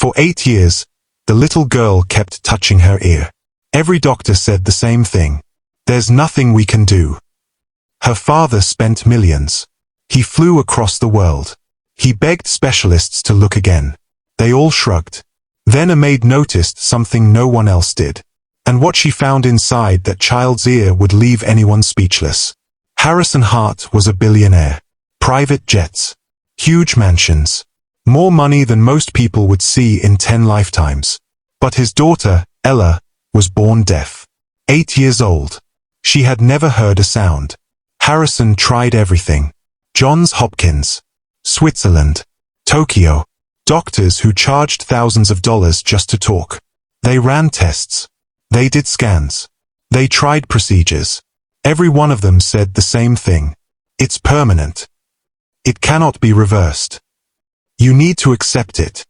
For 8 years, the little girl kept touching her ear. Every doctor said the same thing. There's nothing we can do. Her father spent millions. He flew across the world. He begged specialists to look again. They all shrugged. Then a maid noticed something no one else did. And what she found inside that child's ear would leave anyone speechless. Harrison Hart was a billionaire. Private jets. Huge mansions. More money than most people would see in 10 lifetimes. But his daughter, Ella, was born deaf. 8 years old. She had never heard a sound. Harrison tried everything. Johns Hopkins, Switzerland, Tokyo. Doctors who charged thousands of dollars just to talk. They ran tests. They did scans. They tried procedures. Every one of them said the same thing. It's permanent. It cannot be reversed. You need to accept it.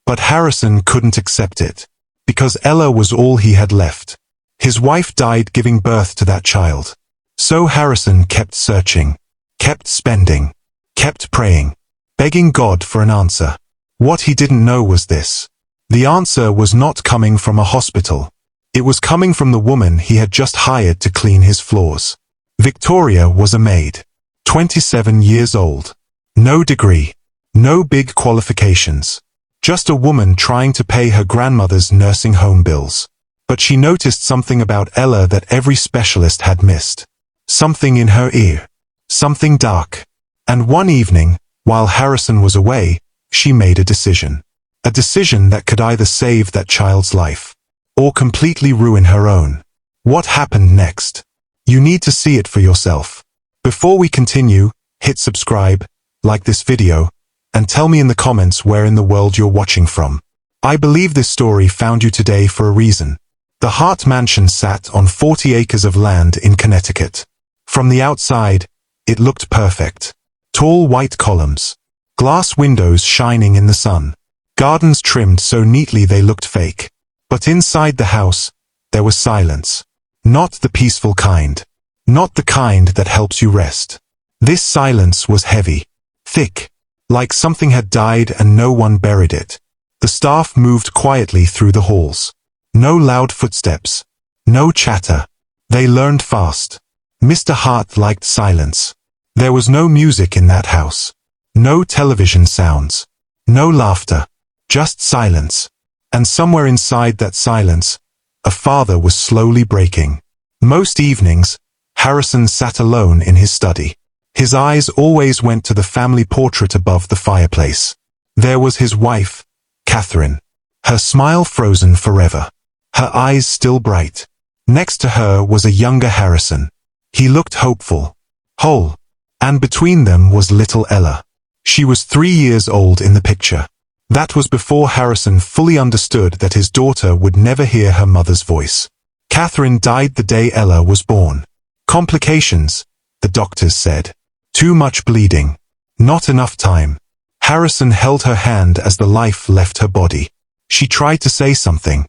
But Harrison couldn't accept it. Because Ella was all he had left. His wife died giving birth to that child. So Harrison kept searching. Kept spending. Kept praying. Begging God for an answer. What he didn't know was this. The answer was not coming from a hospital. It was coming from the woman he had just hired to clean his floors. Victoria was a maid. 27 years old. No degree. No big qualifications. Just a woman trying to pay her grandmother's nursing home bills. But she noticed something about Ella that every specialist had missed. Something in her ear. Something dark. And one evening, while Harrison was away, she made a decision. A decision that could either save that child's life, or completely ruin her own. What happened next? You need to see it for yourself. Before we continue, hit subscribe, like this video, and tell me in the comments where in the world you're watching from. I believe this story found you today for a reason. The Hart Mansion sat on 40 acres of land in Connecticut. From the outside, it looked perfect. Tall white columns. Glass windows shining in the sun. Gardens trimmed so neatly they looked fake. But inside the house, there was silence. Not the peaceful kind. Not the kind that helps you rest. This silence was heavy. Thick. Like something had died and no one buried it. The staff moved quietly through the halls. No loud footsteps. No chatter. They learned fast. Mr. Hart liked silence. There was no music in that house. No television sounds. No laughter. Just silence. And somewhere inside that silence, a father was slowly breaking. Most evenings, Harrison sat alone in his study. His eyes always went to the family portrait above the fireplace. There was his wife, Catherine. Her smile frozen forever. Her eyes still bright. Next to her was a younger Harrison. He looked hopeful. Whole. And between them was little Ella. She was 3 years old in the picture. That was before Harrison fully understood that his daughter would never hear her mother's voice. Catherine died the day Ella was born. Complications, the doctors said. Too much bleeding. Not enough time. Harrison held her hand as the life left her body. She tried to say something.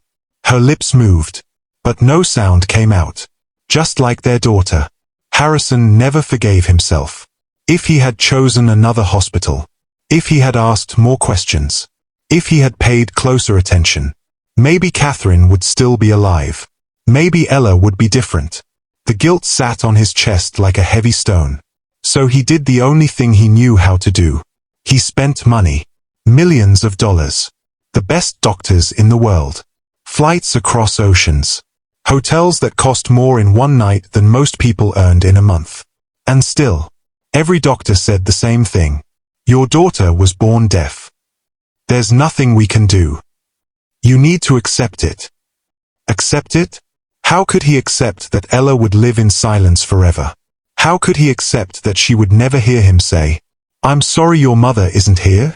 Her lips moved. But no sound came out. Just like their daughter. Harrison never forgave himself. If he had chosen another hospital. If he had asked more questions. If he had paid closer attention. Maybe Catherine would still be alive. Maybe Ella would be different. The guilt sat on his chest like a heavy stone. So he did the only thing he knew how to do. He spent money. Millions of dollars. The best doctors in the world. Flights across oceans. Hotels that cost more in one night than most people earned in a month. And still, every doctor said the same thing. Your daughter was born deaf. There's nothing we can do. You need to accept it. Accept it? How could he accept that Ella would live in silence forever? How could he accept that she would never hear him say, "I'm sorry your mother isn't here"?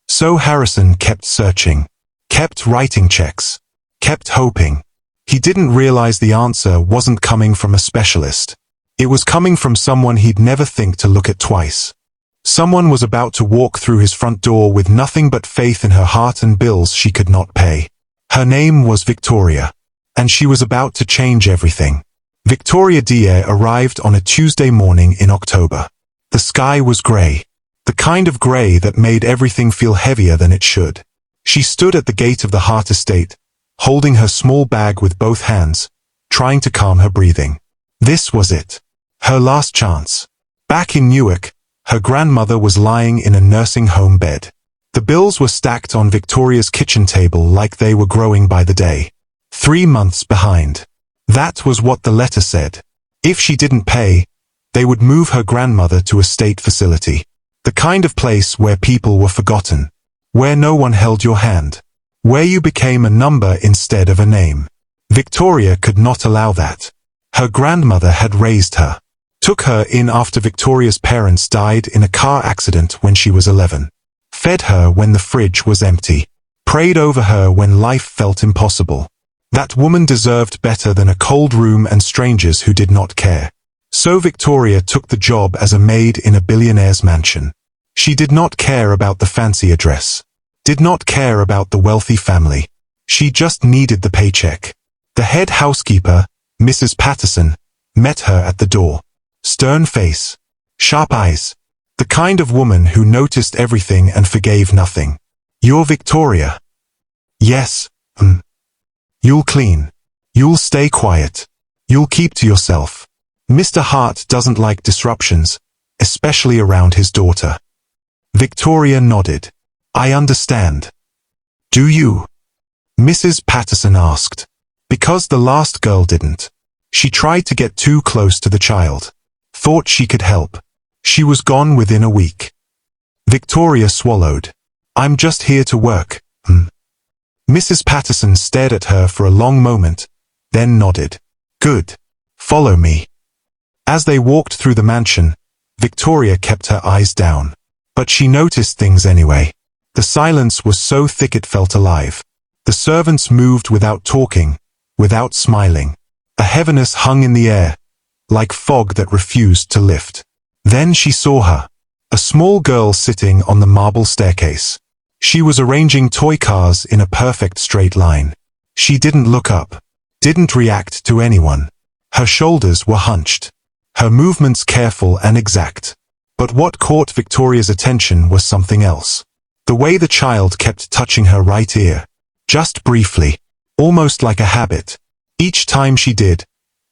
So Harrison kept searching. Kept writing checks. Kept hoping. He didn't realize the answer wasn't coming from a specialist. It was coming from someone he'd never think to look at twice. Someone was about to walk through his front door with nothing but faith in her heart and bills she could not pay. Her name was Victoria. And she was about to change everything. Victoria Dier arrived on a Tuesday morning in October. The sky was gray. The kind of gray that made everything feel heavier than it should. She stood at the gate of the Hart estate, holding her small bag with both hands, trying to calm her breathing. This was it. Her last chance. Back in Newark, her grandmother was lying in a nursing home bed. The bills were stacked on Victoria's kitchen table like they were growing by the day. 3 months behind. That was what the letter said. If she didn't pay, they would move her grandmother to a state facility. The kind of place where people were forgotten. Where no one held your hand. Where you became a number instead of a name. Victoria could not allow that. Her grandmother had raised her. Took her in after Victoria's parents died in a car accident when she was 11. Fed her when the fridge was empty. Prayed over her when life felt impossible. That woman deserved better than a cold room and strangers who did not care. So Victoria took the job as a maid in a billionaire's mansion. She did not care about the fancy address. Did not care about the wealthy family. She just needed the paycheck. The head housekeeper, Mrs. Patterson, met her at the door. Stern face. Sharp eyes. The kind of woman who noticed everything and forgave nothing. "You're Victoria." "Yes, You'll clean. You'll stay quiet. You'll keep to yourself." Mr. Hart doesn't like disruptions, especially around his daughter. Victoria nodded. "I understand." "Do you?" Mrs. Patterson asked. Because the last girl didn't. She tried to get too close to the child. Thought she could help. She was gone within a week. Victoria swallowed. "I'm just here to work, Mrs. Patterson stared at her for a long moment, then nodded. "Good. Follow me." As they walked through the mansion, Victoria kept her eyes down. But she noticed things anyway. The silence was so thick it felt alive. The servants moved without talking, without smiling. A heaviness hung in the air, like fog that refused to lift. Then she saw her. A small girl sitting on the marble staircase. She was arranging toy cars in a perfect straight line. She didn't look up. Didn't react to anyone. Her shoulders were hunched. Her movements careful and exact. But what caught Victoria's attention was something else. The way the child kept touching her right ear. Just briefly. Almost like a habit. Each time she did,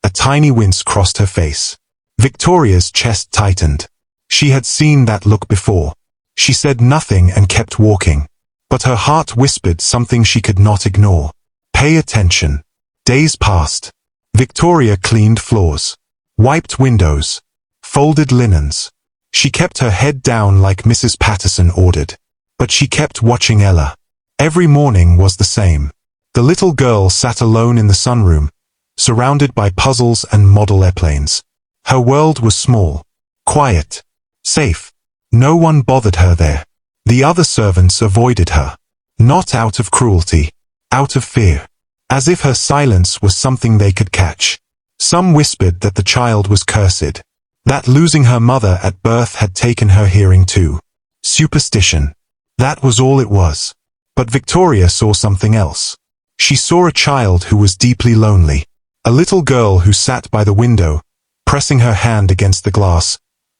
a tiny wince crossed her face. Victoria's chest tightened. She had seen that look before. She said nothing and kept walking. But her heart whispered something she could not ignore. Pay attention. Days passed. Victoria cleaned floors. Wiped windows. Folded linens. She kept her head down like Mrs. Patterson ordered. But she kept watching Ella. Every morning was the same. The little girl sat alone in the sunroom, surrounded by puzzles and model airplanes. Her world was small. Quiet. Safe. No one bothered her there. The other servants avoided her. Not out of cruelty. Out of fear. As if her silence was something they could catch. Some whispered that the child was cursed. That losing her mother at birth had taken her hearing too. Superstition. That was all it was. But Victoria saw something else. She saw a child who was deeply lonely. A little girl who sat by the window, pressing her hand against the glass,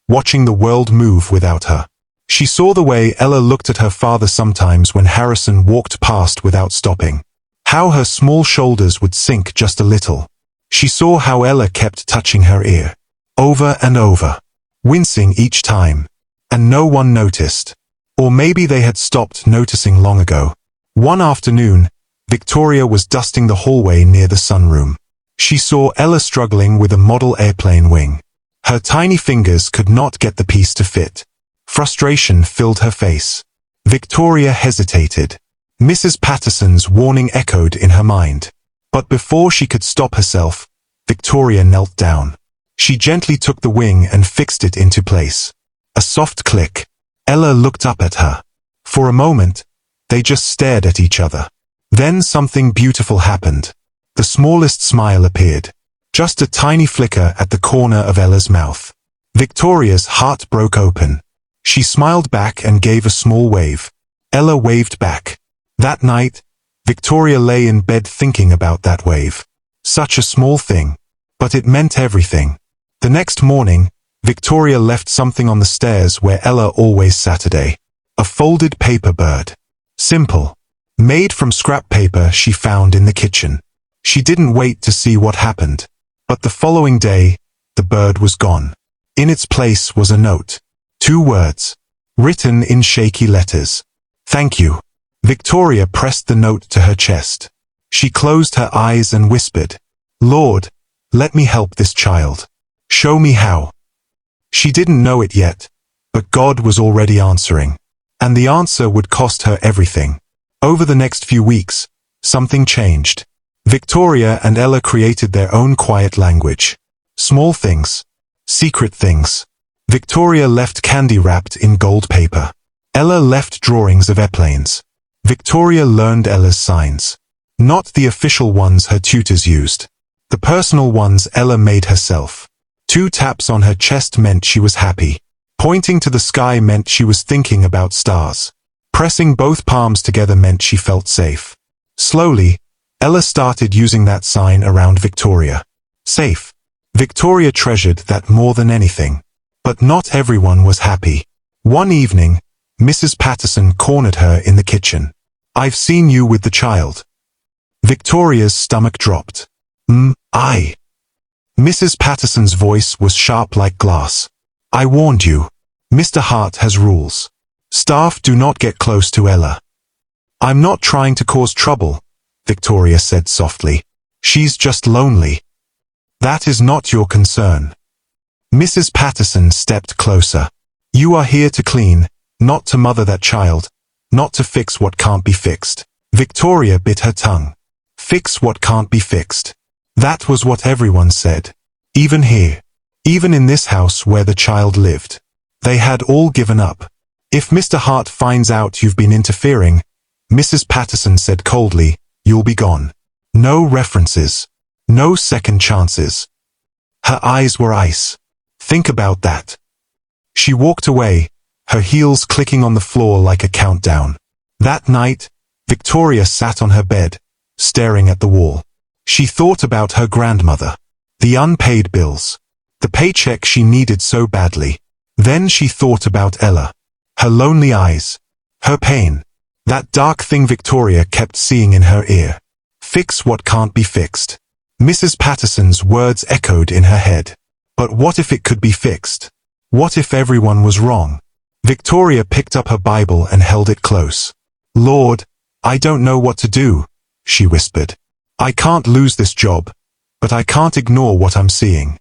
watching the world move without her. She saw the way Ella looked at her father sometimes when Harrison walked past without stopping. How her small shoulders would sink just a little. She saw how Ella kept touching her ear. Over and over. Wincing each time. And no one noticed. Or maybe they had stopped noticing long ago. One afternoon, Victoria was dusting the hallway near the sunroom. She saw Ella struggling with a model airplane wing. Her tiny fingers could not get the piece to fit. Frustration filled her face. Victoria hesitated. Mrs. Patterson's warning echoed in her mind. But before she could stop herself, Victoria knelt down. She gently took the wing and fixed it into place. A soft click. Ella looked up at her. For a moment, they just stared at each other. Then something beautiful happened. The smallest smile appeared. Just a tiny flicker at the corner of Ella's mouth. Victoria's heart broke open. She smiled back and gave a small wave. Ella waved back. That night, Victoria lay in bed thinking about that wave. Such a small thing. But it meant everything. The next morning, Victoria left something on the stairs where Ella always sat. A folded paper bird. Simple. made from scrap paper she found in the kitchen. She didn't wait to see what happened. But the following day, the bird was gone. In its place was a note. 2 words, written in shaky letters. Thank you. Victoria pressed the note to her chest. She closed her eyes and whispered, Lord, let me help this child. Show me how. She didn't know it yet, but God was already answering. And the answer would cost her everything. Over the next few weeks, something changed. Victoria and Ella created their own quiet language. Small things. Secret things. Victoria left candy wrapped in gold paper. Ella left drawings of airplanes. Victoria learned Ella's signs. Not the official ones her tutors used. The personal ones Ella made herself. 2 taps on her chest meant she was happy. Pointing to the sky meant she was thinking about stars. Pressing both palms together meant she felt safe. Slowly, Ella started using that sign around Victoria. Safe. Victoria treasured that more than anything. But not everyone was happy. One evening, Mrs. Patterson cornered her in the kitchen. I've seen you with the child. Victoria's stomach dropped. I. Mrs. Patterson's voice was sharp like glass. I warned you. Mr. Hart has rules. Staff do not get close to Ella. I'm not trying to cause trouble, Victoria said softly. She's just lonely. That is not your concern. Mrs. Patterson stepped closer. You are here to clean, not to mother that child, not to fix what can't be fixed. Victoria bit her tongue. Fix what can't be fixed. That was what everyone said. Even here. Even in this house where the child lived. They had all given up. If Mr. Hart finds out you've been interfering, Mrs. Patterson said coldly, you'll be gone. No references. No second chances. Her eyes were ice. Think about that. She walked away, her heels clicking on the floor like a countdown. That night, Victoria sat on her bed, staring at the wall. She thought about her grandmother. The unpaid bills. The paycheck she needed so badly. Then she thought about Ella. Her lonely eyes. Her pain. That dark thing Victoria kept seeing in her ear. Fix what can't be fixed. Mrs. Patterson's words echoed in her head. But what if it could be fixed? What if everyone was wrong? Victoria picked up her Bible and held it close. Lord, I don't know what to do, she whispered. I can't lose this job, but I can't ignore what I'm seeing.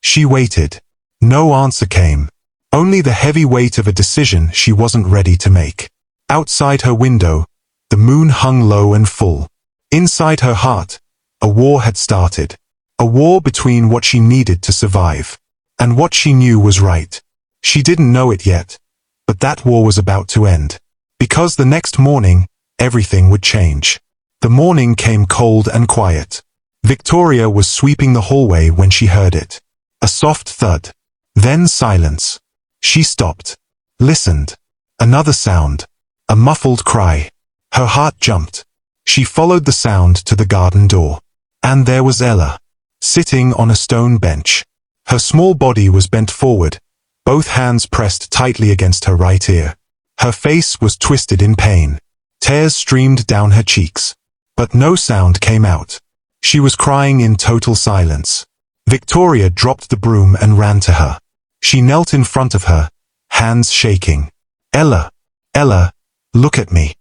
She waited. No answer came. Only the heavy weight of a decision she wasn't ready to make. Outside her window, the moon hung low and full. Inside her heart, a war had started. A war between what she needed to survive and what she knew was right. She didn't know it yet, but that war was about to end. Because the next morning, everything would change. The morning came cold and quiet. Victoria was sweeping the hallway when she heard it. A soft thud. Then silence. She stopped. Listened. Another sound. A muffled cry. Her heart jumped. She followed the sound to the garden door. And there was Ella, sitting on a stone bench. Her small body was bent forward, both hands pressed tightly against her right ear. Her face was twisted in pain. Tears streamed down her cheeks. But no sound came out. She was crying in total silence. Victoria dropped the broom and ran to her. She knelt in front of her, hands shaking. Ella, Ella, look at me.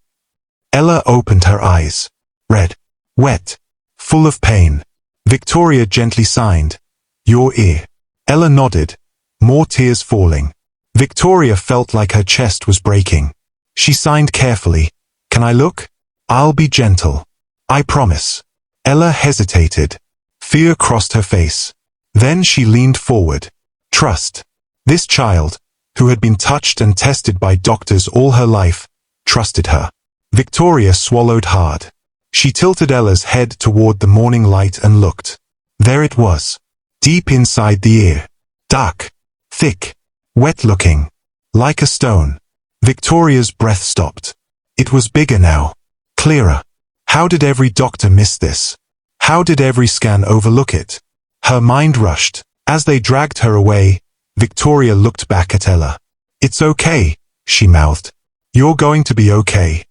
Ella opened her eyes. Red, wet, full of pain. Victoria gently signed, your ear. Ella nodded, more tears falling. Victoria felt like her chest was breaking. She signed carefully, can I look? I'll be gentle. I promise. Ella hesitated. Fear crossed her face. Then she leaned forward. Trust. This child, who had been touched and tested by doctors all her life, trusted her. Victoria swallowed hard. She tilted Ella's head toward the morning light and looked. There it was. Deep inside the ear. Dark. Thick. Wet-looking. Like a stone. Victoria's breath stopped. It was bigger now. Clearer. How did every doctor miss this? How did every scan overlook it? Her mind rushed. As they dragged her away, Victoria looked back at Ella. It's okay, she mouthed. You're going to be okay.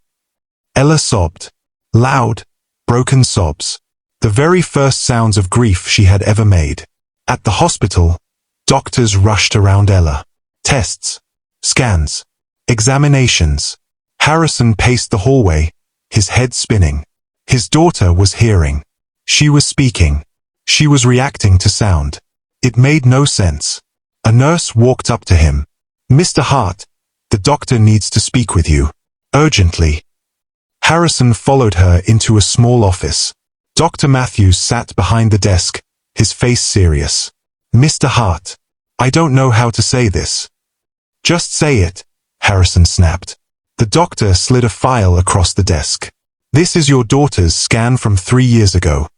Ella sobbed. Loud, broken sobs. The very first sounds of grief she had ever made. At the hospital, doctors rushed around Ella. Tests, scans, examinations. Harrison paced the hallway, his head spinning. His daughter was hearing. She was speaking. She was reacting to sound. It made no sense. A nurse walked up to him. "Mr. Hart, the doctor needs to speak with you. Urgently." Harrison followed her into a small office. Dr. Matthews sat behind the desk, his face serious. "Mr. Hart, I don't know how to say this." "Just say it," Harrison snapped. The doctor slid a file across the desk. "This is your daughter's scan from 3 years ago."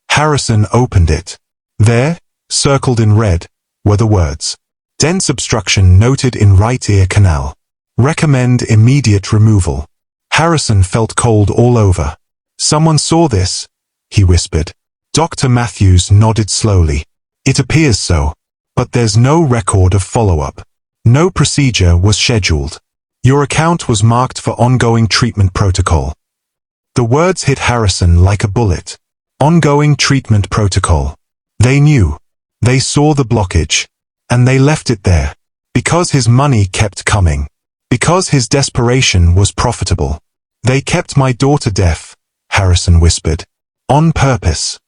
Harrison opened it. There, circled in red, were the words. "Dense obstruction noted in right ear canal. Recommend immediate removal." Harrison felt cold all over. "Someone saw this," he whispered. Dr. Matthews nodded slowly. "It appears so. But there's no record of follow-up. No procedure was scheduled. Your account was marked for ongoing treatment protocol." The words hit Harrison like a bullet. Ongoing treatment protocol. They knew. They saw the blockage. And they left it there. Because his money kept coming. Because his desperation was profitable. "They kept my daughter deaf," Harrison whispered. "On purpose."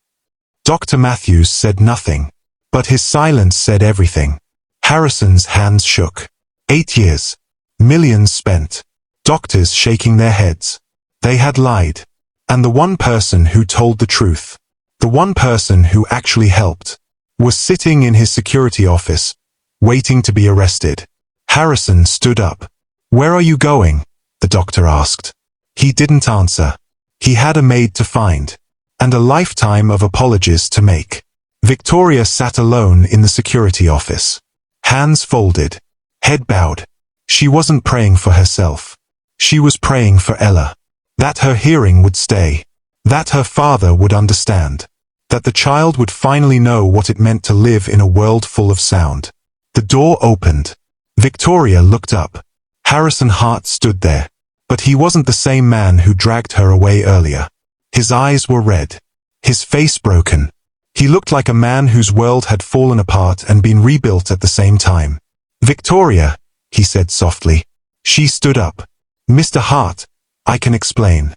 Dr. Matthews said nothing. But his silence said everything. Harrison's hands shook. 8 years. Millions spent. Doctors shaking their heads. They had lied. And the one person who told the truth, the one person who actually helped, was sitting in his security office, waiting to be arrested. Harrison stood up. "Where are you going?" the doctor asked. He didn't answer. He had a maid to find, and a lifetime of apologies to make. Victoria sat alone in the security office. Hands folded, head bowed. She wasn't praying for herself. She was praying for Ella. That her hearing would stay. That her father would understand. That the child would finally know what it meant to live in a world full of sound. The door opened. Victoria looked up. Harrison Hart stood there. But he wasn't the same man who dragged her away earlier. His eyes were red. His face broken. He looked like a man whose world had fallen apart and been rebuilt at the same time. "Victoria," he said softly. She stood up. "Mr. Hart, I can explain."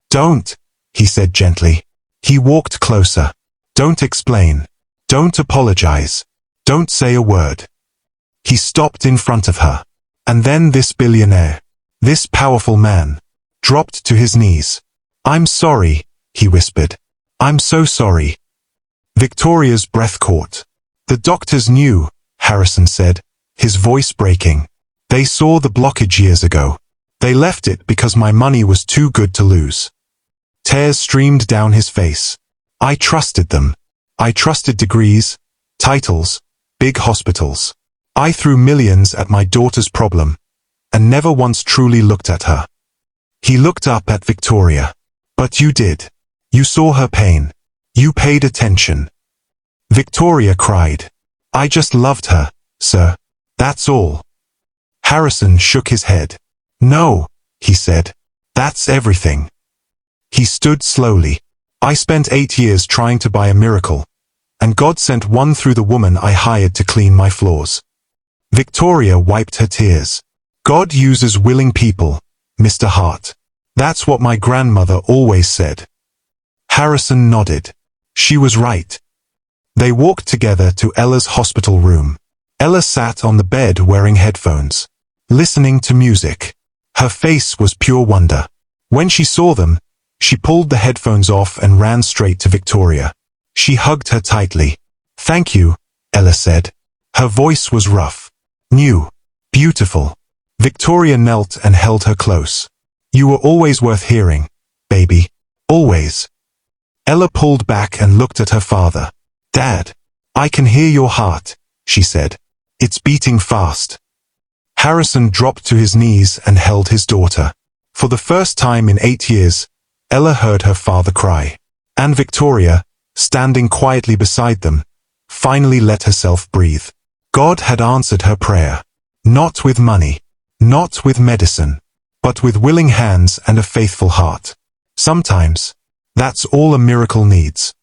"Don't," he said gently. He walked closer. "Don't explain. Don't apologize. Don't say a word." He stopped in front of her. And then this billionaire, this powerful man, dropped to his knees. "I'm sorry," he whispered. "I'm so sorry." Victoria's breath caught. "The doctors knew," Harrison said, his voice breaking. "They saw the blockage years ago. They left it because my money was too good to lose." Tears streamed down his face. "I trusted them. I trusted degrees, titles, big hospitals. I threw millions at my daughter's problem, and never once truly looked at her." He looked up at Victoria. "But you did. You saw her pain. You paid attention." Victoria cried. "I just loved her, sir. That's all." Harrison shook his head. "No," he said. "That's everything." He stood slowly. "I spent 8 years trying to buy a miracle, and God sent one through the woman I hired to clean my floors." Victoria wiped her tears. "God uses willing people, Mr. Hart. That's what my grandmother always said." Harrison nodded. She was right. They walked together to Ella's hospital room. Ella sat on the bed wearing headphones, listening to music. Her face was pure wonder. When she saw them, she pulled the headphones off and ran straight to Victoria. She hugged her tightly. "Thank you," Ella said. Her voice was rough. "New. Beautiful." Victoria knelt and held her close. "You were always worth hearing, baby. Always." Ella pulled back and looked at her father. "Dad, I can hear your heart," she said. "It's beating fast." Harrison dropped to his knees and held his daughter. For the first time in 8 years, Ella heard her father cry. And Victoria, standing quietly beside them, finally let herself breathe. God had answered her prayer. Not with money. Not with medicine. but with willing hands and a faithful heart. Sometimes, that's all a miracle needs.